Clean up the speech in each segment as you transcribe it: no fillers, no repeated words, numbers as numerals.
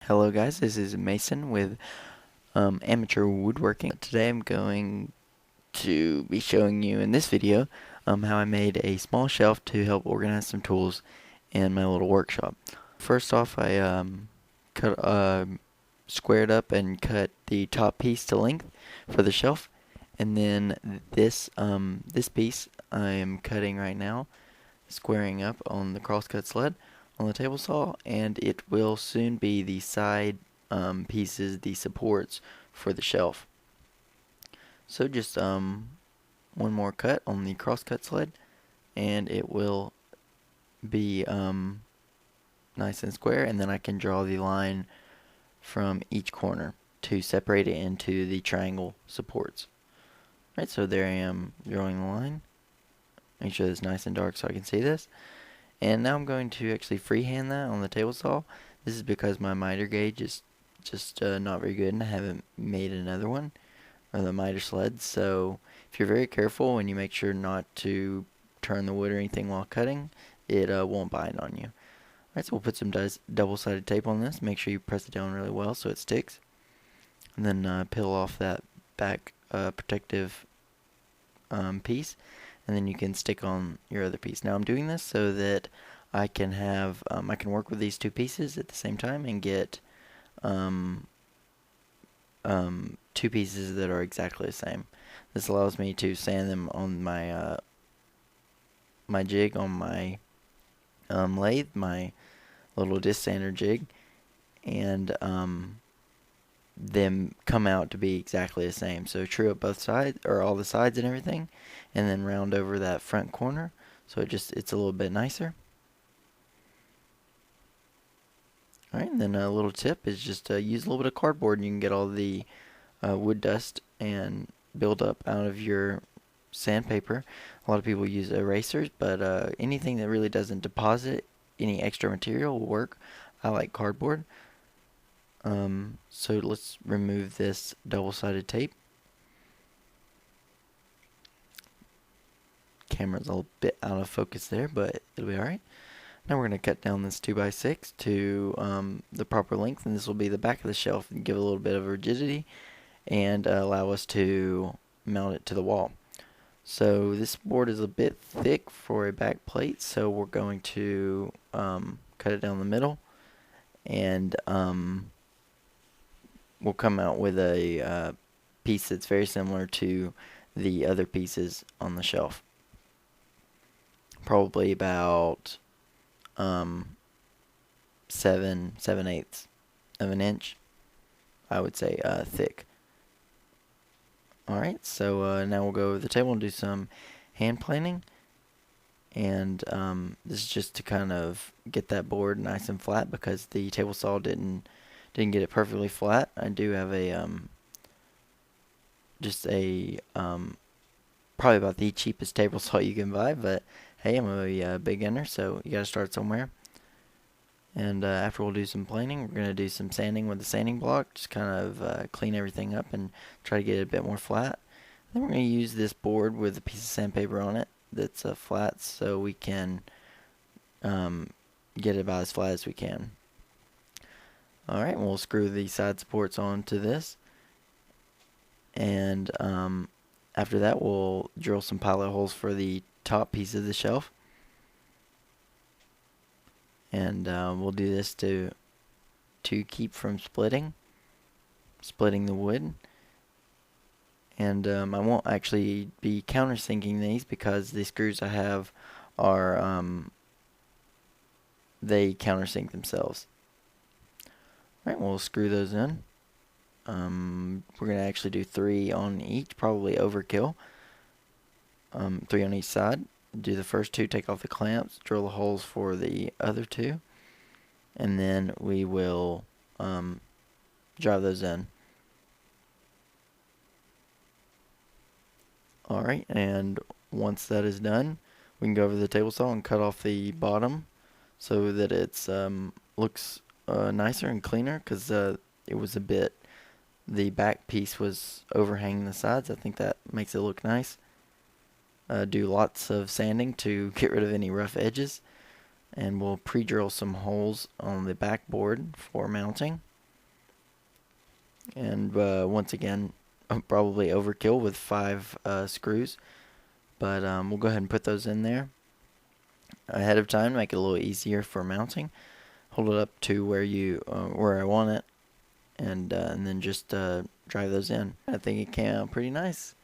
Hello guys, this is Mason with Amateur Woodworking. Today I'm going to be showing you in this video how I made a small shelf to help organize some tools in my little workshop. First off, I squared up and cut the top piece to length for the shelf, and then this piece I am cutting right now, squaring up on the crosscut sled on the table saw, and it will soon be the side pieces, the supports for the shelf. So just one more cut on the crosscut sled, and it will be nice and square, and then I can draw the line from each corner to separate it into the triangle supports. Right, so there I am drawing the line. Make sure it's nice and dark so I can see this. And now I'm going to actually freehand that on the table saw. This is because my miter gauge is just not very good and I haven't made another one, or the miter sled. So if you're very careful and you make sure not to turn the wood or anything while cutting, it won't bind on you. Alright, so we'll put some double-sided tape on this. Make sure you press it down really well so it sticks. And then peel off that back protective piece, and then you can stick on your other piece. Now I'm doing this so that I can have I can work with these two pieces at the same time and get two pieces that are exactly the same. This allows me to sand them on my my jig on my lathe, my little disc sander jig, and them come out to be exactly the same. So true up both sides, or all the sides and everything, and then round over that front corner so it's a little bit nicer. Alright, and then a little tip is just use a little bit of cardboard and you can get all the wood dust and build up out of your sandpaper. A lot of people use erasers, but anything that really doesn't deposit any extra material will work. I like cardboard. So let's remove this double-sided tape. Camera's a little bit out of focus there, but it'll be alright. Now we're going to cut down this 2x6 to the proper length, and this will be the back of the shelf and give it a little bit of rigidity and allow us to mount it to the wall. So this board is a bit thick for a back plate, so we're going to cut it down the middle, and we'll come out with a piece that's very similar to the other pieces on the shelf. Probably about 7/8 of an inch, I would say, thick. Alright, so now we'll go over the table and do some hand planing. And this is just to kind of get that board nice and flat because the table saw didn't get it perfectly flat. I do have a probably about the cheapest table saw you can buy, but hey, I'm a beginner, so you gotta start somewhere. And after we'll do some planing, we're gonna do some sanding with the sanding block, just kind of clean everything up and try to get it a bit more flat. Then we're gonna use this board with a piece of sandpaper on it that's flat, so we can get it about as flat as we can. Alright, we'll screw the side supports onto this, and after that we'll drill some pilot holes for the top piece of the shelf, and we'll do this to keep from splitting the wood. And I won't actually be countersinking these because the screws I have are they countersink themselves. Alright, we'll screw those in. We're going to actually do 3 on each, probably overkill. 3 on each side. Do the first 2, take off the clamps, drill the holes for the other 2, and then we will drive those in. Alright, and once that is done, we can go over to the table saw and cut off the bottom so that it's looks nicer and cleaner, because it was a bit, the back piece was overhanging the sides. I think that makes it look nice. Do lots of sanding to get rid of any rough edges, and we'll pre-drill some holes on the backboard for mounting. And once again, probably overkill with 5 screws, but we'll go ahead and put those in there ahead of time to make it a little easier for mounting. Hold it up to where I want it, and then just drive those in. I think it came out pretty nice,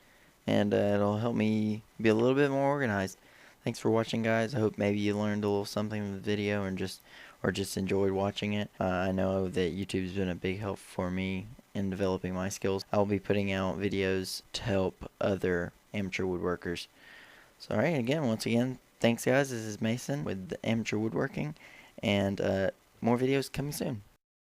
and it'll help me be a little bit more organized. Thanks for watching, guys. I hope maybe you learned a little something from the video and just enjoyed watching it. I know that YouTube's been a big help for me in developing my skills. I'll be putting out videos to help other amateur woodworkers. So, alright, once again, thanks, guys. This is Mason with Amateur Woodworking, and more videos coming soon.